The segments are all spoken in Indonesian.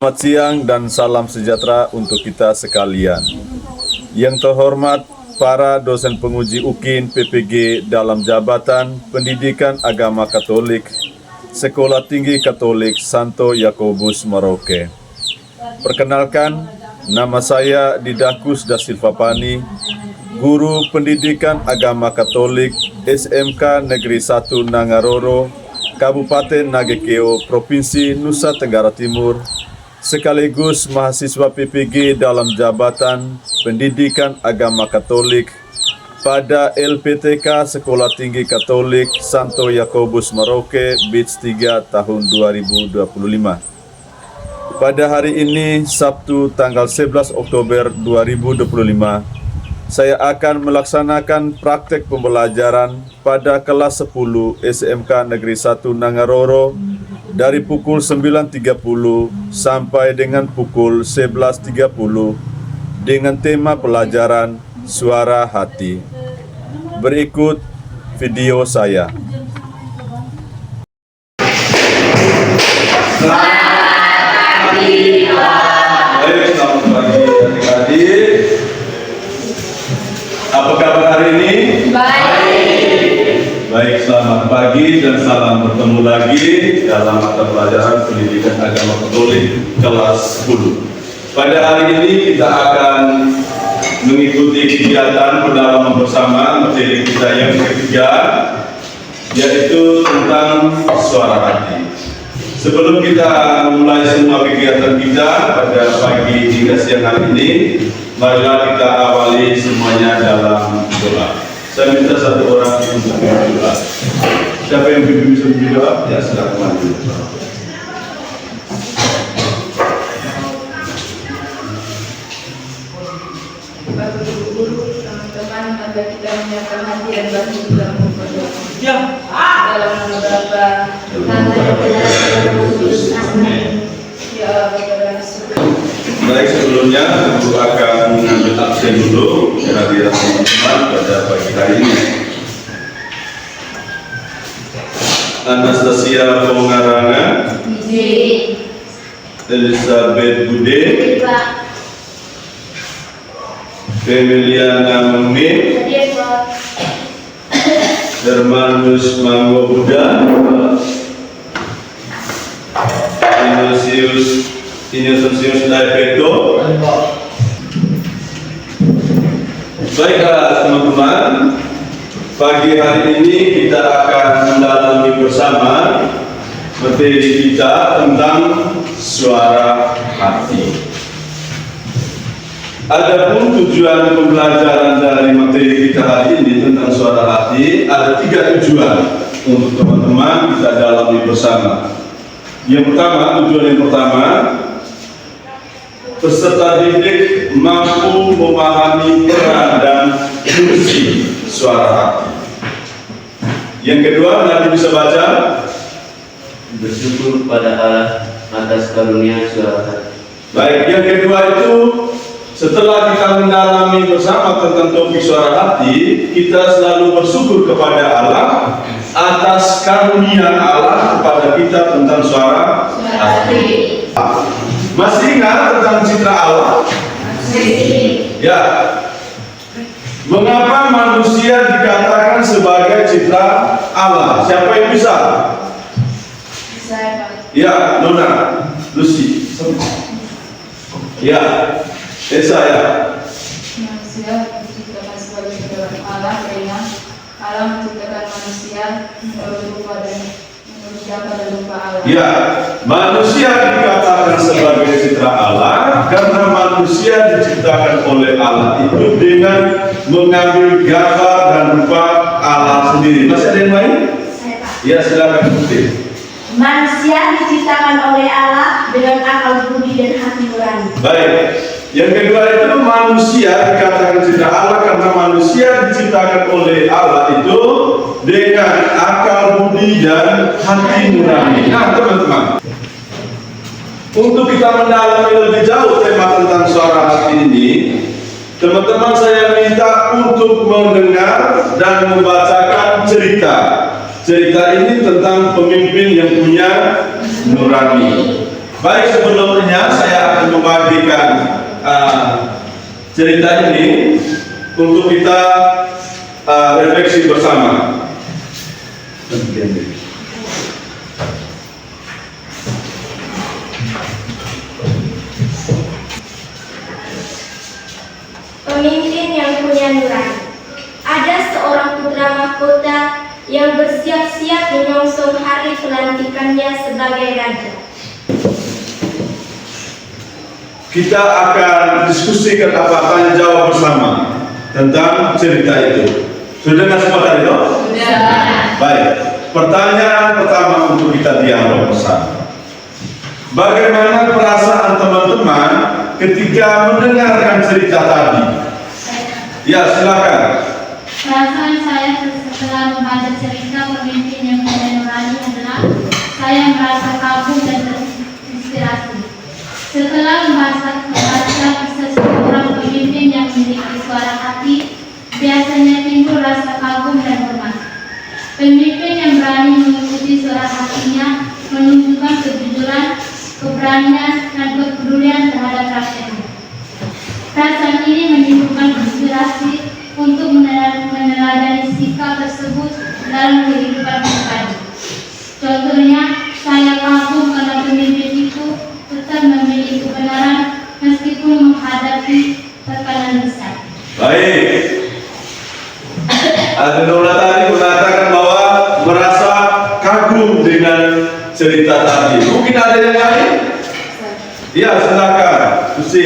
Selamat siang dan salam sejahtera untuk kita sekalian. Yang terhormat para dosen penguji UKIN PPG dalam jabatan Pendidikan Agama Katolik Sekolah Tinggi Katolik Santo Yakobus Merauke. Perkenalkan, nama saya Didakus da Silva Pani, Guru Pendidikan Agama Katolik SMK Negeri 1 Nangaroro, Kabupaten Nagekeo, Provinsi Nusa Tenggara Timur, sekaligus mahasiswa PPG dalam jabatan Pendidikan Agama Katolik pada LPTK Sekolah Tinggi Katolik Santo Yakobus Merauke Batch 3 tahun 2025. Pada hari ini, Sabtu tanggal 11 Oktober 2025, saya akan melaksanakan praktek pembelajaran pada kelas 10 SMK Negeri 1 Nangaroro dari pukul 9.30 sampai dengan pukul 11.30 dengan tema pelajaran Suara Hati. Berikut video saya. Baik, selamat pagi adik-adik. Apa kabar hari ini? Baik, selamat pagi dan salam bertemu lagi dalam mata pelajaran Pendidikan Agama Katolik kelas 10. Pada hari ini kita akan mengikuti kegiatan pendalaman bersama materi kita yang ketiga, yaitu tentang suara hati. Sebelum kita memulai semua kegiatan kita pada pagi hingga siang hari ini, marilah kita awali semuanya dalam doa. Saya minta satu orang untuk berdoa. Siapa yang bisa berdoa? Ya, silakan maju. Bapak Guru, teman-teman, mari kita menyiapkan hati dan bantu kita berdoa. Ya. Dalam nama Bapa, Putra, dan Roh Kudus. Amin. Ya Allah, Bapa Surga. Baik, sebelumnya Ibu akan mengambil absen dulu kehadiran teman-teman pada pagi hari ini. Anastasia Pongaranga, Elizabeth Bude, Femiliana Memi, Hermanus Manggo Buddha, Ignatius Daepeto. Baiklah teman-teman, pagi hari ini kita akan mendalami bersama materi kita tentang suara hati. Adapun tujuan pembelajaran dari materi kita hari ini tentang suara hati, ada 3 tujuan untuk teman-teman kita dalami bersama. Yang pertama, tujuan yang pertama, peserta didik mampu memahami peran dan fungsi suara hati. Yang kedua, nanti bisa baca, bersyukur pada Allah atas karunia suara hati. Baik, yang kedua itu setelah kita mendalami bersama tentang topik suara hati, kita selalu bersyukur kepada Allah atas karunia Allah kepada kita tentang suara hati. Masih ingat tentang citra Allah? Ya. Mengapa manusia dikatakan sebagai citra Allah? Siapa yang bisa? Saya, Pak. Ya, Nona, Lucy. Ya, saya. Manusia diciptakan sebagai ciptaan Allah, karena Allah menciptakan manusia menurut rupa dan rupa Allah. Ya, manusia dikatakan sebagai citra Allah karena manusia diciptakan oleh Allah itu dengan mengambil gambar dan rupa Allah sendiri. Masih ada yang lain? Saya, Pak. Ya, silakan Putih. Manusia diciptakan oleh Allah dengan akal budi dan hati nurani. Baik. Yang kedua itu manusia dikatakan citra Allah karena manusia diciptakan oleh Allah itu dengan akal budi dan hati nurani. Nah, teman-teman, untuk kita mendalami lebih jauh tema tentang suara hati ini, teman-teman saya minta untuk mendengar dan membacakan cerita. Cerita ini tentang pemimpin yang punya nurani. Baik, sebelumnya saya akan membagikan cerita ini untuk kita refleksi bersama. Pemimpin yang punya nurani. Ada seorang putra mahkota yang bersiap-siap menyongsong hari pelantikannya sebagai raja. Kita akan diskusikan tanya jawab bersama tentang cerita itu. Sudah dengar semua tadi, no? Sudah. Baik. Pertanyaan pertama untuk kita dialog bersama. Bagaimana perasaan teman-teman ketika mendengarkan cerita tadi? Ya, silakan. Perasaan saya setelah membaca cerita pemimpin yang punya nurani adalah saya merasa kagum dan terinspirasi. Setelah membaca seseorang pemimpin yang memiliki suara hati, biasanya timbul rasa kagum dan hormat. Pemimpin yang berani mengikuti suara hatinya menunjukkan kejujuran, keberanian, dan kepedulian terhadap rakyatnya. Perasaan ini menimbulkan inspirasi untuk meneladani sikap tersebut dalam kehidupan pribadi. Contohnya, saya kagum karena pemimpin itu tetap memilih kebenaran meskipun menghadapi tekanan besar. Baik. Nurul tadi mengatakan bahwa merasa kagum dengan cerita tadi. Mungkin ada yang lain? Ya, silakan. Susi.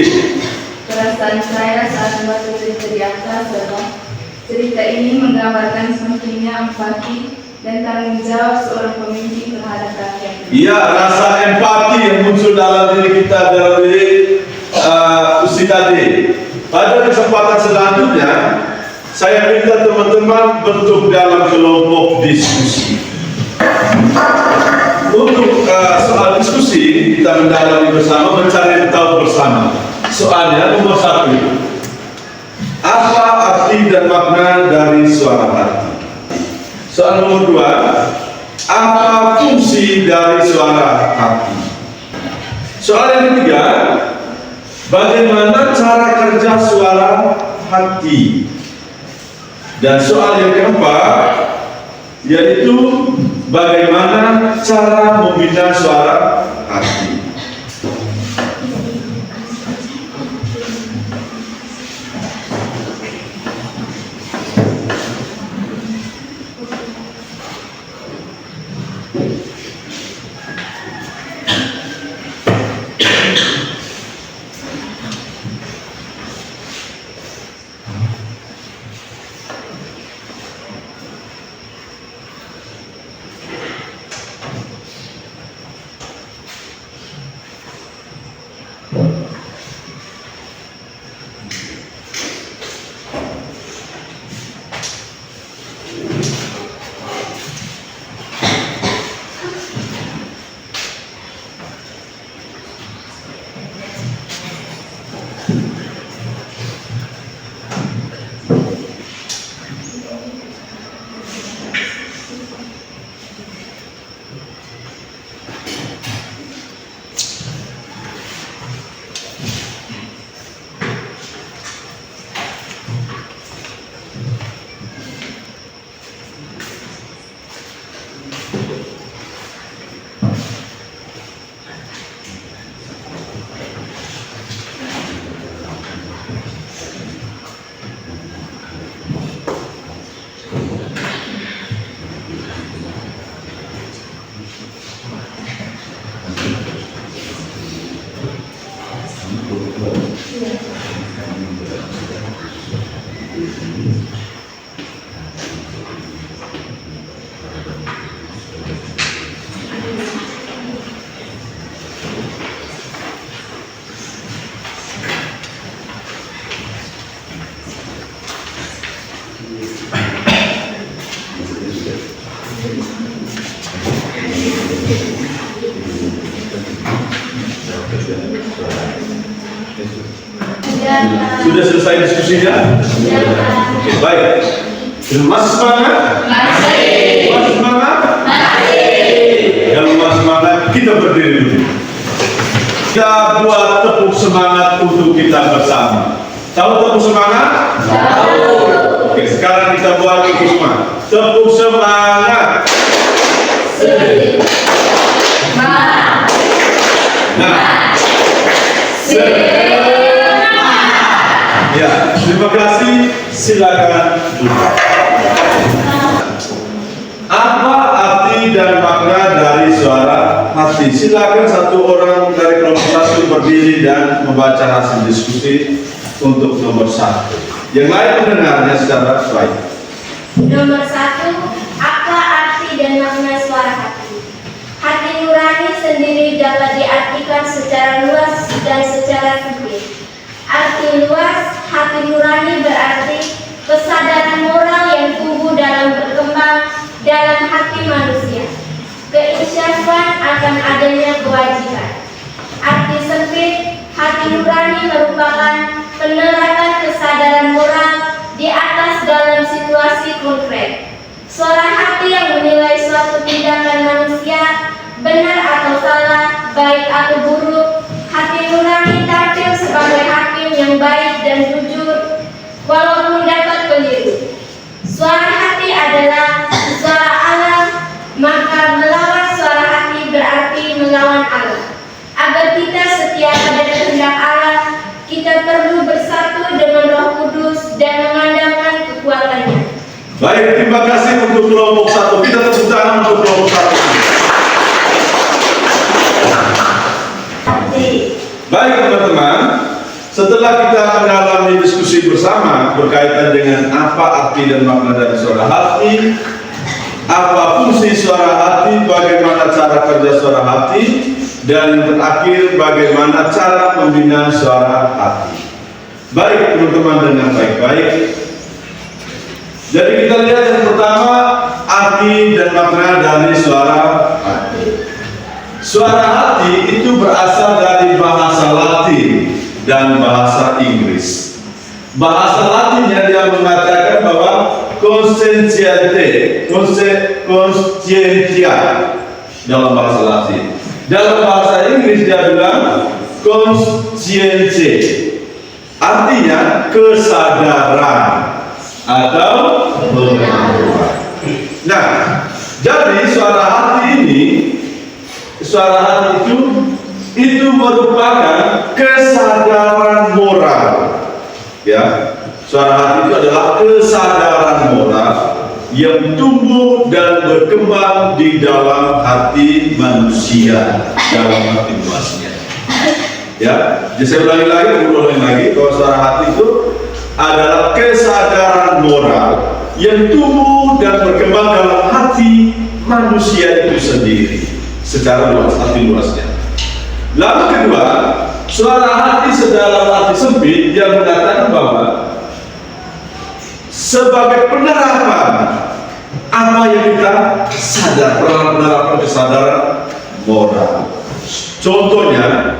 Perasaan saya saat membaca cerita di atas adalah cerita ini menggambarkan semakinnya empati dan tanggung jawab seorang pemimpin terhadap rakyatnya. Iya, rasa empati yang muncul dalam diri kita, dalam diri Susi tadi. Pada kesempatan selanjutnya, saya minta teman-teman bentuk dalam kelompok diskusi. Untuk soal diskusi, kita mendalami bersama, mencari tahu bersama. Soalnya nomor 1, apa arti dan makna dari suara hati? Soal nomor 2, apa fungsi dari suara hati? Soal yang ketiga, bagaimana cara kerja suara hati? Dan soal yang keempat, yaitu bagaimana cara membina suara hati. Sudah selesai diskusinya? Oke, baik. Masih semangat? Masih. Masih semangat? Masih. Kalau masih semangat, kita berdiri dulu. Kita buat tepuk semangat untuk kita bersama. Tahu tepuk semangat? Tahu. Oke, sekarang kita buat itu semua. Tepuk semangat. Nah, ya, terima kasih. Silakan duduk. Apa arti dan makna dari suara hati? Silakan satu orang dari kelompok satu berdiri dan membaca hasil diskusi untuk nomor 1. Yang lain mendengarnya secara baik. Nomor 1, apa arti dan makna suara hati? Hati nurani sendiri dapat diartikan secara luas dan secara sempit. Arti luas, hati nurani berarti kesadaran moral yang tumbuh dalam berkembang dalam hati manusia, keinsyafan akan adanya kewajiban. Arti sempit, hati nurani merupakan penerapan kesadaran moral di atas dalam situasi konkret. Suara hati yang menilai suatu tindakan manusia benar atau salah, baik atau buruk. Hati nurani tampil sebagai hakim yang baik dan jujur, walaupun dapat keliru. Suara hati adalah suara Allah, maka melawan suara hati berarti melawan Allah. Agar kita setia pada kehendak Allah, kita perlu bersatu dengan Roh Kudus dan mengandalkan kekuatannya. Baik, terima kasih untuk kelompok 1. Kita tepuk tangan untuk kelompok 1. Baik teman-teman, setelah kita mendalami diskusi bersama berkaitan dengan apa arti dan makna dari suara hati, apa fungsi suara hati, bagaimana cara kerja suara hati, dan yang terakhir bagaimana cara membina suara hati. Baik teman-teman, dengan baik-baik. Jadi kita lihat yang pertama, arti dan makna dari suara hati. Suara hati itu berasal dari bahasa Latin dan bahasa Inggris. Bahasa Latinnya dia mengatakan bahwa conscientia dalam bahasa Latin. Dalam bahasa Inggris dia bilang conscience, artinya kesadaran atau pengetahuan. Nah, jadi suara hati itu merupakan kesadaran moral. Ya, suara hati itu adalah kesadaran moral yang tumbuh dan berkembang di dalam hati manusia, dalam hati luasnya. Ya, jadi saya ulangi lagi bahwa suara hati itu adalah kesadaran moral yang tumbuh dan berkembang dalam hati manusia itu sendiri secara luas, hati luasnya. Lalu kedua, suara hati sedalam hati sempit yang mengatakan bahwa sebagai penerapan apa yang kita sadar, penerapan kesadaran moral. Contohnya,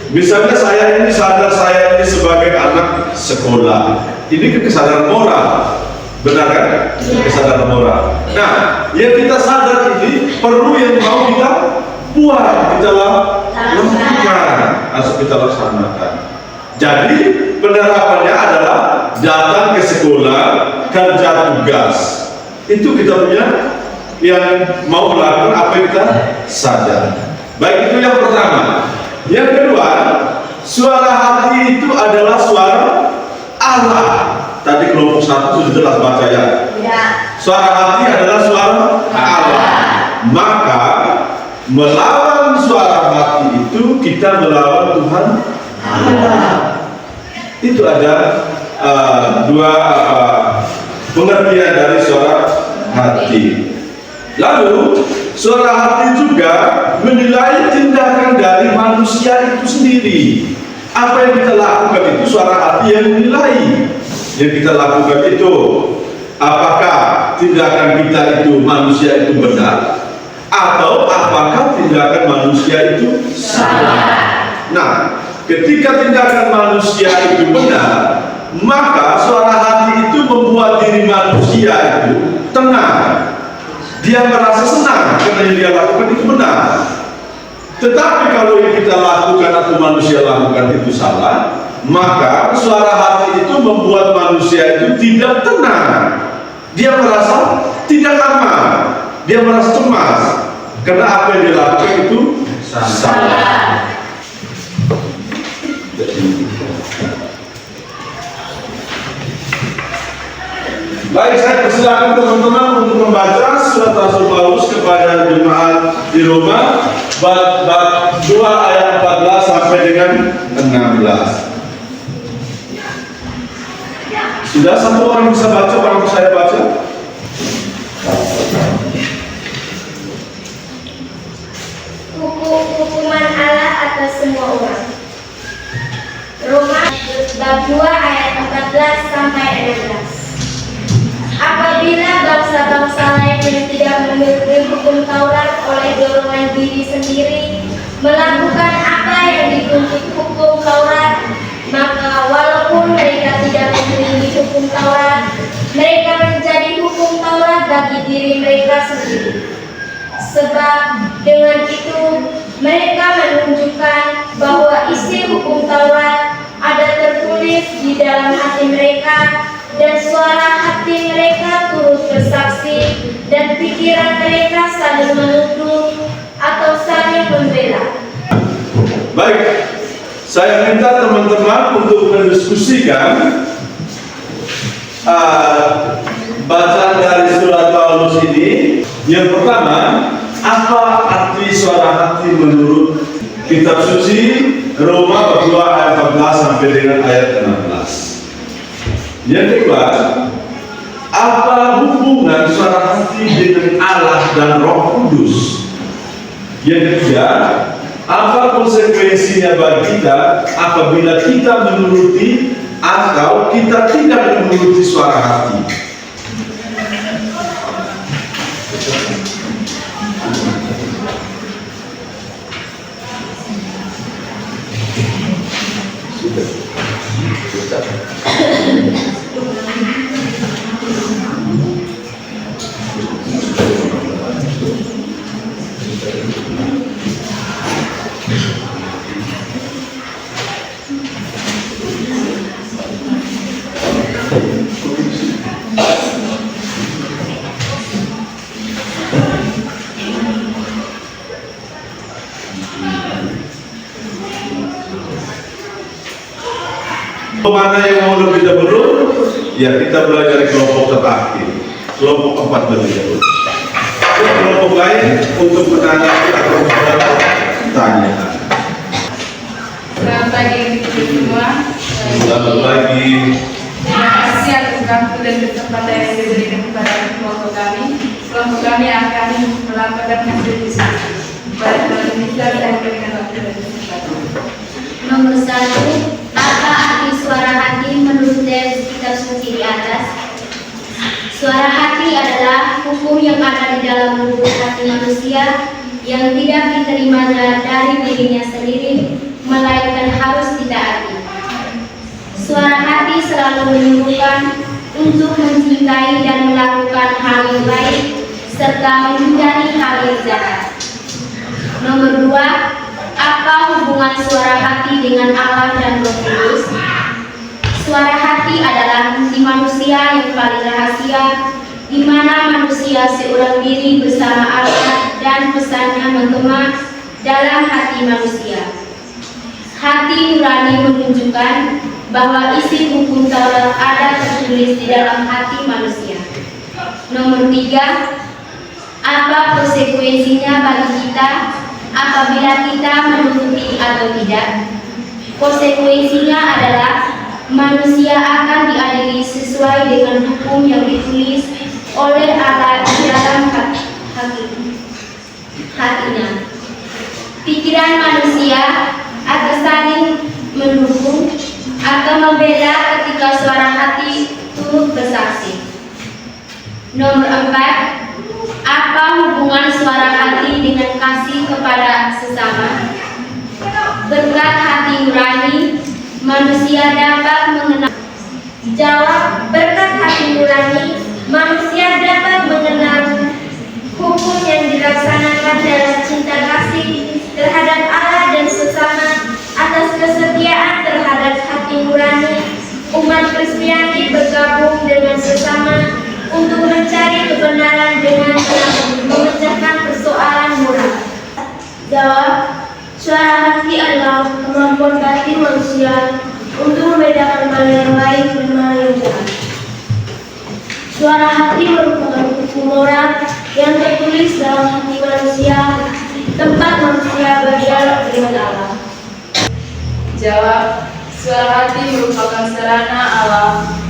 misalnya saya ini sadar saya ini sebagai anak sekolah, ini kesadaran moral, benar kan? Kesadaran moral. Nah, yang kita sadar ini perlu yang mau kita buat, kita lakukan, atau kita laksanakan. Jadi penerapannya adalah datang ke sekolah, kerja tugas. Itu kita punya yang mau melakukan apa yang kita sadar. Baik, itu yang pertama. Yang kedua, suara hati itu adalah suara Allah. Tadi kelompok 1 sudah jelas baca ya. Suara hati adalah suara Allah. Maka melawan suara hati itu kita melawan Tuhan Allah. Itu ada dua pengertian dari suara hati. Lalu suara hati juga menilai tindakan dari manusia itu sendiri. Apa yang kita lakukan itu suara hati yang menilai. Yang kita lakukan itu, apakah tindakan kita itu manusia itu benar, atau apakah tindakan manusia itu salah. Nah, ketika tindakan manusia itu benar, maka suara hati itu membuat diri manusia itu tenang. Dia merasa senang karena yang dia lakukan itu benar. Tetapi kalau yang kita lakukan perilaku manusia lakukan itu salah, maka suara hati itu membuat manusia itu tidak tenang. Dia merasa tidak aman, dia merasa cemas karena apa yang dilakukan itu salah. Baik, saya persilakan teman-teman untuk membaca surat Rasul Paulus kepada jemaat di Roma bab 2 ayat 14 sampai dengan 16. Sudah satu orang bisa baca, orang saya baca? Hukuman Allah atas semua orang. Roma bab 2 ayat 14 sampai 16. Apabila bangsa-bangsa lain yang tidak memiliki hukum Taurat oleh dorongan diri sendiri melakukan apa yang dituntut hukum Taurat, maka walaupun mereka tidak memiliki hukum Taurat, mereka menjadi hukum Taurat bagi diri mereka sendiri. Sebab dengan itu mereka menunjukkan bahwa isi hukum Taurat ada tertulis di dalam hati mereka, dan suara hati mereka turut bersaksi, dan pikiran mereka saling menuduh atau saling membela. Baik, saya minta teman-teman untuk mendiskusikan bacaan dari surat Paulus ini. Yang pertama, apa arti suara hati menurut kitab suci Roma bab 2 ayat 14 sampai dengan ayat 16. Yang kedua, apa hubungan suara hati dengan Allah dan Roh Kudus? Yang ketiga, apa konsekuensinya bagi kita apabila kita menuruti atau kita tidak menuruti suara hati? Mana yang mau lebih dahulu? Ya, kita belajar dari kelompok terakhir, kelompok 4 lebih dahulu. Kelompok lain untuk menanggapi atau pertanyaan. Selamat pagi semua. Selamat pagi. Terima kasih atas waktu dan kesempatan yang diberikan kepada kelompok kami. Kelompok kami akan melakukan hasil diskusi. Baik, bisa saya berikan waktu dan kesempatan. Nomor 1, apa arti suara hati menurut teks kitab suci di atas? Suara hati adalah hukum yang ada di dalam lubuk hati manusia yang tidak diterima dari dirinya sendiri, melainkan harus ditaati. Suara hati selalu menyuruhkan untuk mencintai dan melakukan hal yang baik serta menghindari hal yang jahat. Nomor 2, apa hubungan suara hati dengan Allah dan Roh Kudus? Suara hati adalah fungsi manusia yang paling rahasia, di mana manusia seorang diri bersama Allah dan pesannya menggema dalam hati manusia. Hati nurani menunjukkan bahwa isi hukum Taurat ada tertulis di dalam hati manusia. Nomor 3, apa konsekuensinya bagi kita apabila kita menuruti atau tidak? Konsekuensinya adalah manusia akan diadili sesuai dengan hukum yang ditulis oleh Allah di dalam hatinya. Pikiran manusia akan saling mendukung atau membela ketika suara hati turut bersaksi. Nomor 4, apa hubungan suara hati dengan kasih kepada sesama? Berkat hati nurani, manusia dapat mengenal. Jawab, berkat hati nurani, manusia dapat mengenal hukum yang dilaksanakan dalam cinta kasih terhadap Allah dan sesama manusia untuk membedakan mana yang baik dan mana yang jahat. Suara hati merupakan hukum moral yang tertulis dalam hati manusia, tempat manusia berdialog dengan Allah. Jawab, suara hati merupakan sarana Allah,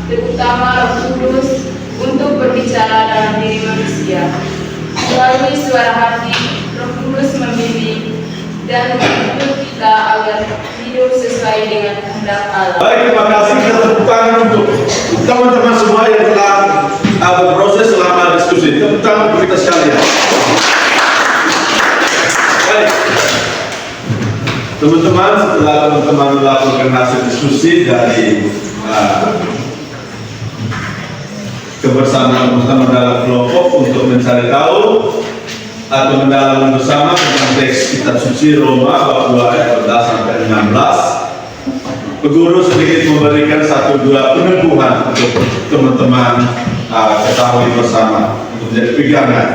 terutama Roh Kudus, untuk berbicara dalam diri manusia. Melalui suara hati, Roh Kudus membimbing dan menuntut kita agar hidup sesuai dengan kehendak Allah. Baik, terima kasih. Kita tepuk tangan untuk teman-teman semua yang telah berproses selama diskusi. Tepuk tangan untuk kita sekalian. Baik, teman-teman, setelah teman-teman melakukan hasil diskusi dari kebersamaan bersama dalam kelompok untuk mencari tahu atau mendalami bersama tentang teks kitab suci Roma bab 2 ayat 14 sampai 16. Guru sedikit memberikan 1-2 peneguhan untuk teman-teman ketahui bersama untuk menjadi pegangan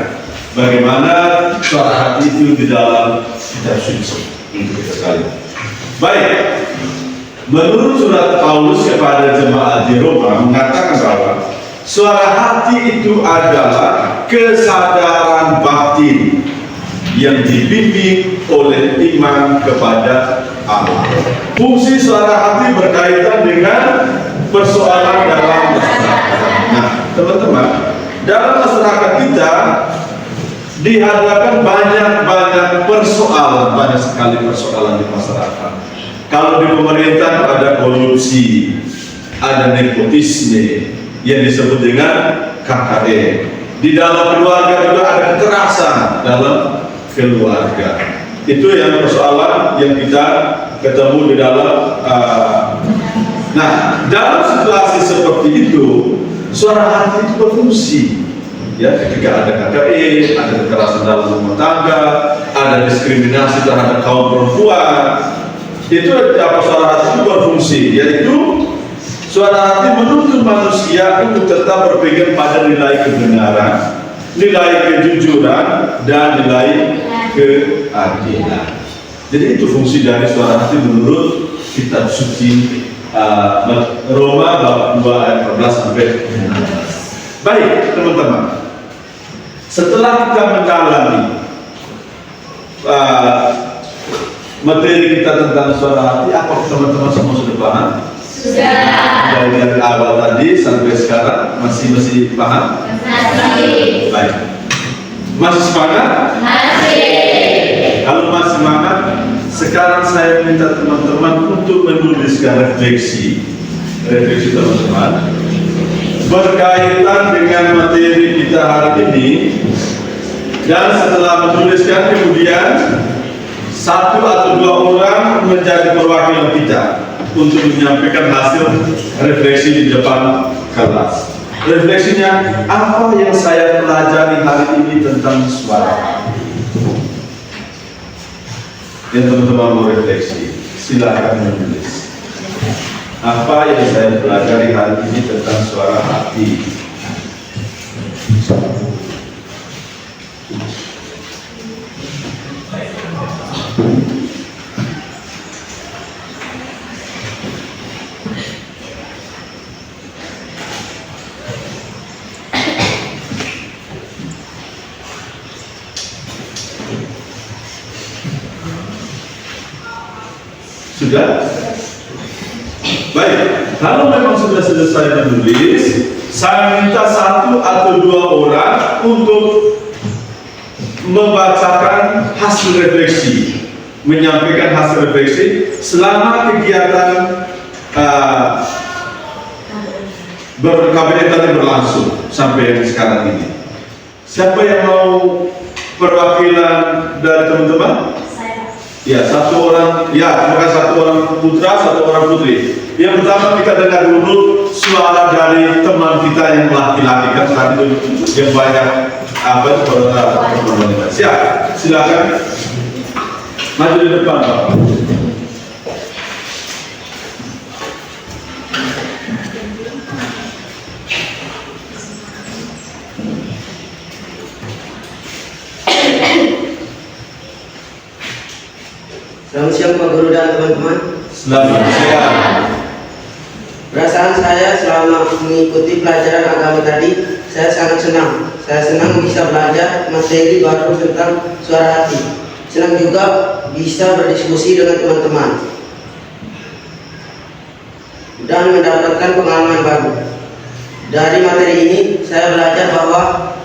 bagaimana suara hati itu di dalam kitab suci untuk kita sekalian. Baik, menurut surat Paulus kepada jemaat di Roma mengatakan bahwa suara hati itu adalah kesadaran batin yang dibimbing oleh iman kepada Allah. Fungsi suara hati berkaitan dengan persoalan dalam masyarakat. Nah, teman-teman, dalam masyarakat kita dihadapkan banyak persoalan, banyak sekali persoalan di masyarakat. Kalau di pemerintah ada korupsi, ada nepotisme yang disebut dengan KKN. Di dalam keluarga juga ada kekerasan dalam keluarga. Itu yang persoalan yang kita ketemu di dalam. Nah, dalam situasi seperti itu, suara hati itu berfungsi. Ya, ketika ada KKN, ada kekerasan dalam rumah tangga, ada diskriminasi terhadap kaum perempuan, itu suara hati itu berfungsi, yaitu suara hati menuntut manusia untuk tetap berpegang pada nilai kebenaran, nilai kejujuran, dan nilai keadilan. Jadi itu fungsi dari suara hati menurut kitab suci Roma bab 2 ayat 14 sampai 16. Baik, teman-teman. Setelah kita mendalami materi kita tentang suara hati, apa teman-teman semua sudah paham? Dari awal tadi sampai sekarang masih paham? Masih. Baik. Masih semangat? Masih. Kalau masih semangat, sekarang saya minta teman-teman untuk menuliskan refleksi teman-teman berkaitan dengan materi kita hari ini. Dan setelah menuliskan, kemudian 1 atau 2 orang menjadi perwakilan kita untuk menyampaikan hasil refleksi di depan kelas. Refleksinya, apa yang saya pelajari hari ini tentang suara? Yang teman-teman mau refleksi, silakan menulis. Apa yang saya pelajari hari ini tentang suara hati? Sudah? Baik, kalau memang sudah selesai menulis, saya minta 1 atau 2 orang untuk membacakan hasil refleksi, menyampaikan hasil refleksi selama kegiatan berkabinet tadi berlangsung sampai yang sekarang ini. Siapa yang mau perwakilan dari teman-teman? Ya, 1 orang, ya, bukan 1 orang putra, 1 orang putri. Yang pertama kita dengar dulu suara dari teman kita yang laki-laki, kan tadi yang banyak pertanyaan. Siap, silakan maju di depan, Pak. Selamat siang Pak Guru dan teman-teman. Selamat siang. Perasaan saya selama mengikuti pelajaran agama tadi, saya sangat senang. Saya senang bisa belajar materi baru tentang suara hati. Senang juga bisa berdiskusi dengan teman-teman dan mendapatkan pengalaman baru. Dari materi ini, saya belajar bahwa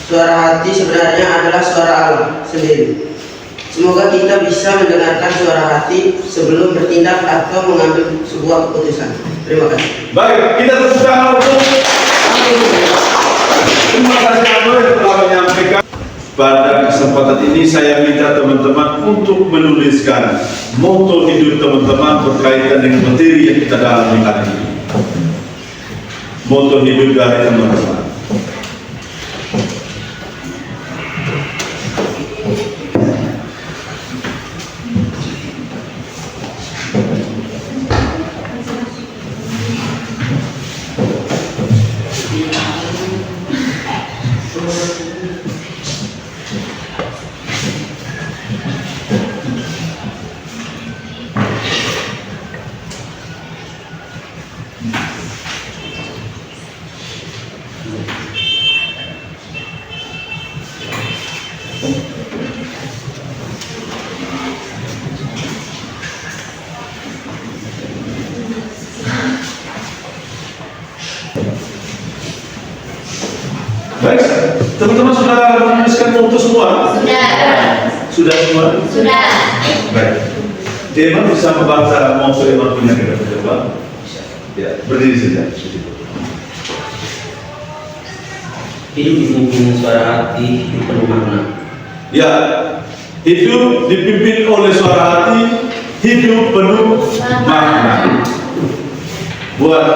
suara hati sebenarnya adalah suara Allah sendiri. Semoga kita bisa mendengarkan suara hati sebelum bertindak atau mengambil sebuah keputusan. Terima kasih. Baik, kita tepuk tangan untuk terima kasih Anda yang telah menyampaikan. Pada kesempatan ini saya minta teman-teman untuk menuliskan moto hidup teman-teman berkaitan dengan materi yang kita dalami hari ini. Moto hidup dari teman-teman. Baik, teman-teman sudah menuliskan moto semua? Sudah semua? Sudah. Baik. Eman bisa membaca moto Eman punya kita coba? Ya, berdiri saja. Hidup dipimpin suara hati, hidup penuh makna. Ya, hidup dipimpin oleh suara hati, hidup penuh makna. Buat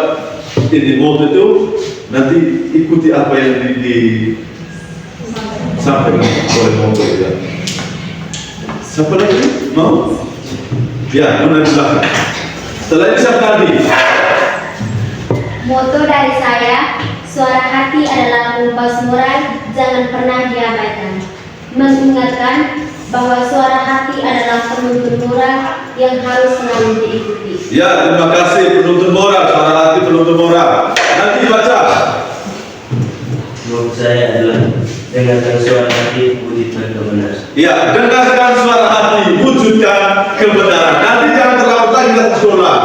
ini moto itu nanti ikuti apa yang disampaikan oleh moto ya. Siapa lagi? Mau? Ya, benar belakang. Setelah ini siapa tadi? Moto dari saya, suara hati adalah kompas moral, jangan pernah diabaikan. Mengingatkan bahwa suara hati adalah penuntun moral yang harus selalu diikuti. Ya, terima kasih penuntun moral, suara hati penuntun moral. Nanti dibaca. Moto saya adalah dengarkan suara hati, wujudkan kebenaran. Ya, dengarkan suara hati, wujudkan kebenaran. Nanti jangan terlambat lagi datang sekolah.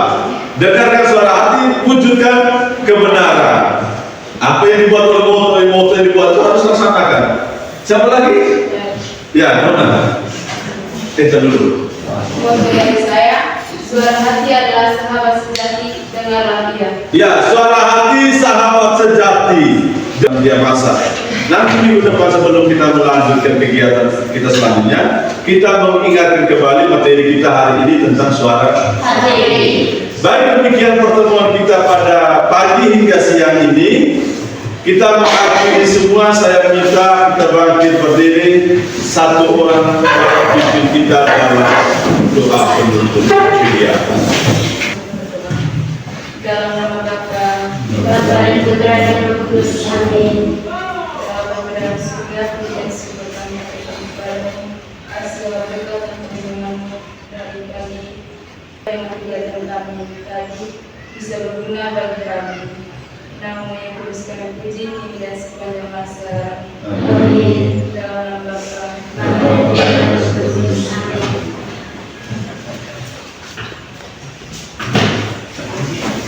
Dengarkan suara hati, wujudkan kebenaran. Apa yang dibuat oleh moto yang dibuat itu harus laksanakan. Siapa lagi? Ya, mana? Kita dulu. Moto dari saya, suara hati adalah sahabat sejati, dengarlah dia. Ya, suara hati sahabat sejati. Dan dia masak. Nanti minggu depan sebelum kita melanjutkan kegiatan kita selanjutnya, kita mengingatkan kembali materi kita hari ini tentang suara hati. Baik, demikian pertemuan kita pada pagi hingga siang ini. Kita mengakhiri semua, saya minta kita bangkit berdiri, satu orang pimpin kita dalam doa penutup kegiatan. Dalam nama Bapa, Bapa dan Putra dan Roh Kudus. Amin. dalam Bapa dalam surga, dan surga kami akan kepadamu, kasih berkat dan perlindunganmu dari kami, yang kegiatan kami tadi bisa berguna bagi kami. Namun yang kudus kami puji kini dan sepanjang masa. Amin. Dalam nama Bapa, Bapa dan Putra dan Roh Kudus. Amin.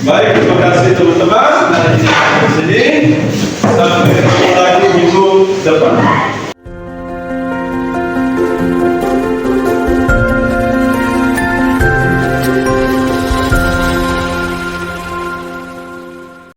Baik, terima kasih teman-teman. Dari sini sampai